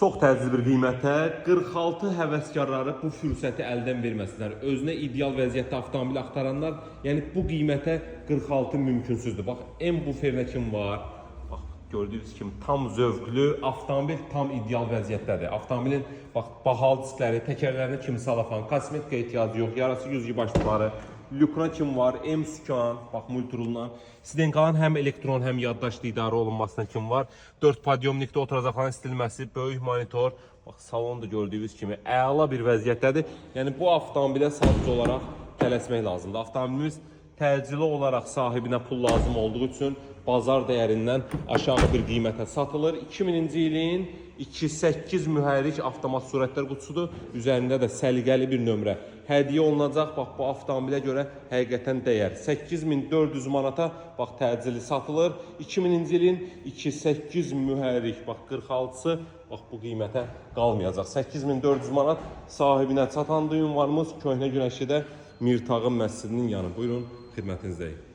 Çox təcrübə bir qiymətə 46 həvəskarları bu fürsəti əldən verməsinlər. Özünə ideal vəziyyətdə avtomobil axtaranlar, yəni bu qiymətə 46 mümkünsüzdür. Bax, M bu fernəkim var. Bax, gördüyünüz kimi tam zövqlü, avtomobil tam ideal vəziyyətdədir. Avtomobilin bax, bahalı diskləri, təkərlərinə kimi salafan, kosmetika ehtiyacı yox, yarası güzgü başlıqları. Lükuna kim var? M sükan, bax multirulundan. Sidenqalan həm elektron, həm yaddaşlı idarə olunmasına kim var? 4 podyomnikdə oturacaqların istilməsi, böyük monitor. Bax, salon da gördüyünüz kimi əla bir vəziyyətdədir. Yəni bu avtomobilə sadəcə olaraq tələsmək lazımdır. Avtomobilimiz təcili olaraq sahibinə pul lazım olduğu üçün bazar dəyərindən aşağı bir qiymətə satılır. 2000-ci ilin 2.8 mühərrik avtomat sürətlər qutusudur. Üzərində də səliqəli bir nömrə hədiyyə olunacaq. Bax, bu avtomobilə görə həqiqətən dəyər. 8400 manata bax, təcili satılır. 2000-ci ilin 2.8 mühərrik, bax 46-sı bax, bu qiymətə qalmayacaq. 8400 manat sahibinə çatandı. Ünvanımız Köhnə Günəşlidə Mirtağın məscidinin yanı. Buyurun, xidmətinizdəyik.